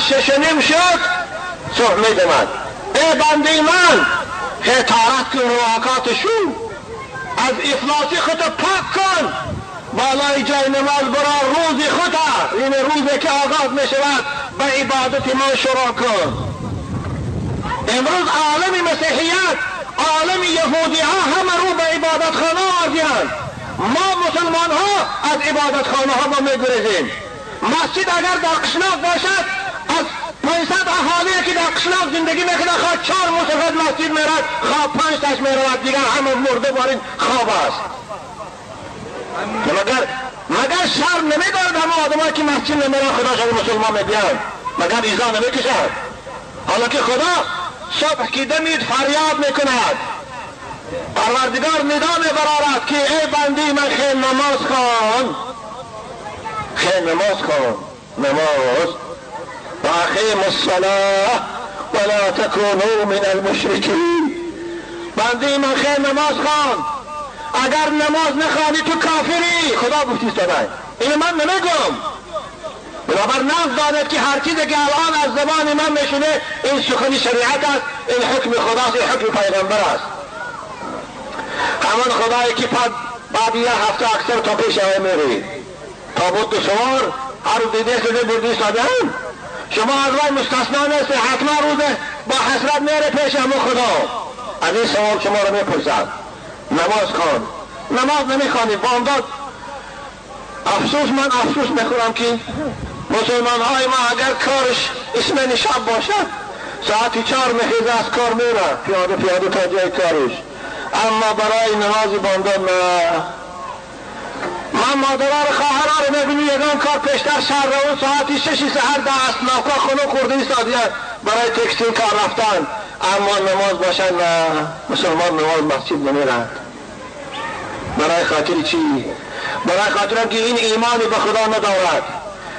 6:30 شد صبح میدمد. ای بنده من طهارت کن رواقاتشون، از افلاسی خودت پاک کن، بالای جای نماز برا روز خودت، این روزی که آغاز می شود به عبادت ما شروع کن. امروز عالم مسیحیت، عالم یهودی ها همه رو به عبادت خانه آمدند. ما مسلمان ها از عبادت خانه ها ما میگریزیم. مسجد اگر در قشناق باشد، از 500 اهالی که در قشناق زندگی میکنه خواه 4 مسجد مسجد میرد، خواه 5 تاش میرود، دیگر همه مرده بارین خواب است. مگر شرم نمیدارد همه آدمایی که مسجد نمیرن خدا شما مسلمان میبیان؟ مگر ایزا نمیکشد؟ حالا که خدا صبح که دمید فریاد میکند، پروردگار ندا میبرارد که ای بندی من خیل نماز خوان، خیل نماز خوان، نماز و اقیم الصلاة ولا تکونوا من المشرکین. بندی من خیل نماز خوان، اگر نماز نخوانی تو کافری. خدا گفتی صدای این من نمیگم. بنابر نفس داند که هر چیزی که الان از زبان من میشونه این سخن شریعت است، این حکم خداست، این حکم پیغمبر است. همان خدایی که بعد یه هفته اکثر تا پیش آیه میری تابوت سوار هر روز دیده سده بردی سادن، شما از وای مستثنا نیستی، حتما روز با حسرت میره پیش همون خدا. از این سوال شما رو میپرسد. نماز خوان، نماز نمیخوانی بامداد. من افسوس میخورم که مسلمان های ما اگر کارش اسم شب باشد ساعتی 4 محیز از کار میره پیاده تا جای کارش، اما برای نماز بامداد نه. من مادرها رو خواهرها رو میبینی یکان کار پیشتر شهر رو ساعتی 6 سحر در اسنافا خونه خورده ایستادیه برای تکسی کار رفتن، اما نماز باشد نه. مسلمان نماز مسجد نمیرند. برای خاطر چی؟ برای خاطر که این ایمانی به خدا ندارد،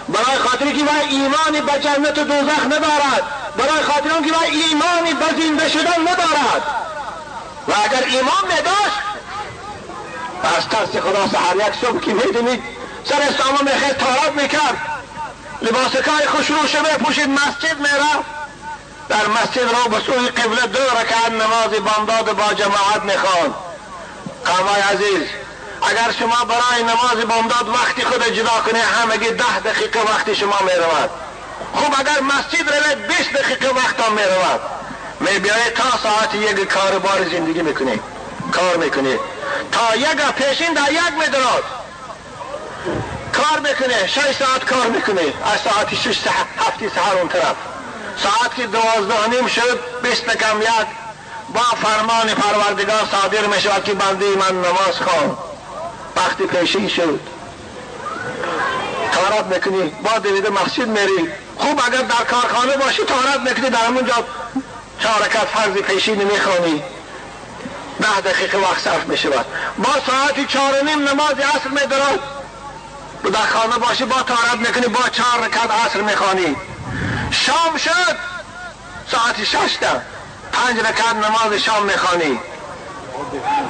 برای خاطر که وای ایمانی به جنت و دوزخ ندارد، برای خاطر که وای ایمانی به زنده شدن ندارد. و اگر ایمان نداشت از ترس خدا سحر یک صبح که میدونید سر اسلام میخیر طهارت میکرد، لباسکای خوش روشه میپوشید، مسجد میره، در مسجد رو به سوی قبله 2 رکعت نماز بامداد با جماعت میخوان. قومای عزیز، اگر شما برای نماز بامداد وقتی خود جدا کنه همگی 10 دقیقه وقتی شما میرود. خوب اگر مسجد روید 20 دقیقه وقت هم میرود، میبیاید تا ساعت 1 کار بار زندگی میکنی، کار میکنی تا 1 پیشین در 1 میدرد کار میکنه، 6 ساعت کار میکنه، از ساعت 6 هفتی سحر اون طرف، ساعت که 12:30 شد 20 کم 1 با فرمان پروردگار صادر میشود که بنده من نماز خوان. وقتی پیشین شد طهارت میکنی، با دویده مسجد میری. خوب اگر در کارخانه باشی طهارت میکنی، در همونجا 4 رکعت فرض پیشین میخوانی، 10 دقیقه وقت صرف میشود. با ساعت 4:30 نماز عصر میدرد، در خانه باشی با طهارت میکنی، با 4 رکعت عصر میخوانی. شام شد ساعت 6 5 رکعت نماز شام میخوانی.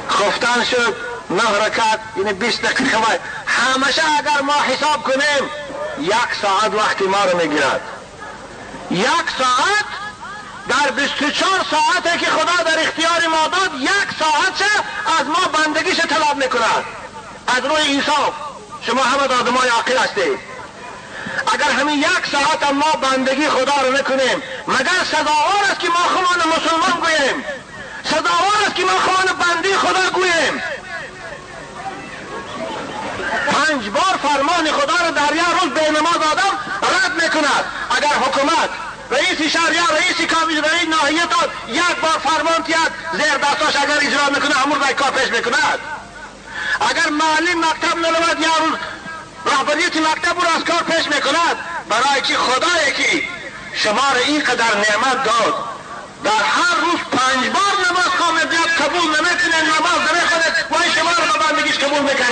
خفتن شد 9 رکعت، یعنی 20 دقیقه. همشه اگر ما حساب کنیم 1 ساعت وقتی ما رو میگیرد. 1 ساعت در 24 ساعته که خدا در اختیار ما داد، 1 ساعت از ما بندگیش طلب میکند. از روی انصاف شما همه آدمای عاقل هستید. اگر همین 1 ساعت ما بندگی خدا رو نکنیم، مگر سزاوار است که ما خودمان مسلمان گوییم؟ سزاوار است که ما خودمان بندی خدا گوییم؟ 5 بار فرمان خدا رو در یک روز به نماز آدم رد میکند. اگر حکومت رئیس شهر یا رئیس کابینه رئیس ناحیه داد 1 بار فرمان تیاد زیر دستاش اگر اجرا میکنه همون رای کار پیش میکند. اگر معلم مکتب نرود یا روز رهبریت مکتب رو از کار پیش میکند، برای که خدایی که شما را اینقدر نعمت داد در هر روز 5 بار نماز خواهد بیاد قبول نمیکنه، نماز نمیخواند و شما را به بندگیش قبول میکنه.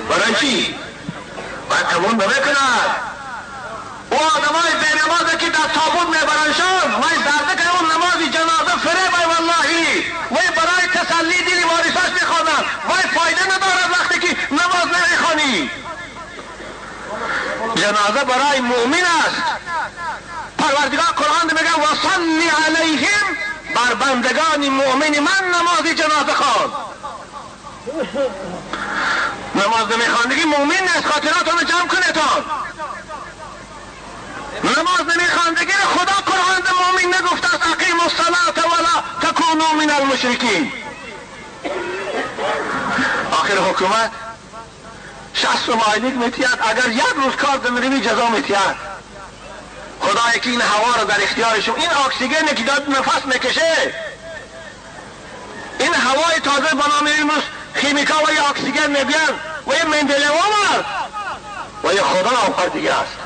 برای چی؟ باید قبول نمیکند. او آدمای بے نمازه که در تابوت میبرنشان وی درده که اون نمازی جنازه فریب ای واللهی وی برای تسلی دلی وارثاش میخوانند، وی فایده ندارد وقتی که نماز نمیخوانی. جنازه برای مؤمن است، بندگان مؤمن من نمازی جنازه خواند. نماز نمیخواندگی مؤمن نیست، خاطراتون جمع کنیتان. نماز نمیخواندگی خدا قرآن مؤمن نگفت است اقیموا الصلاة ولا تکونوا من المشرکین. آخر حکومت 60 مایلیک میتید، اگر یک روز کار دنیوی جزا میتید. خدایی که این هوا رو در اختیارشون، این اکسیژنی که داد نفس میکشه، این هوای تازه بنا میریموز خیمیکا و یا اکسیژن میبین و یه مندله آمد و یه خدا آفر دیگه است.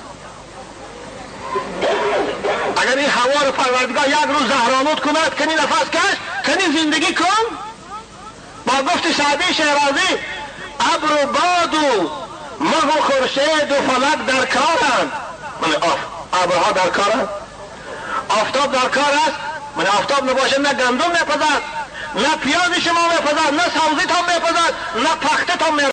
اگر این هوا رو پروردگار یک روز زهرآلود کند کنی نفس کش، کنی زندگی کن. با گفت سعدی شیرازی ابر و باد و مه و خورشید و فلک در کارند. ابرها در کارند، آفتاب در کار است. من آفتاب نباشه نه گندم میپزد، نه پیاز شما میپزد، نه سبزی تا میپزد، نه پخته تا میپزد.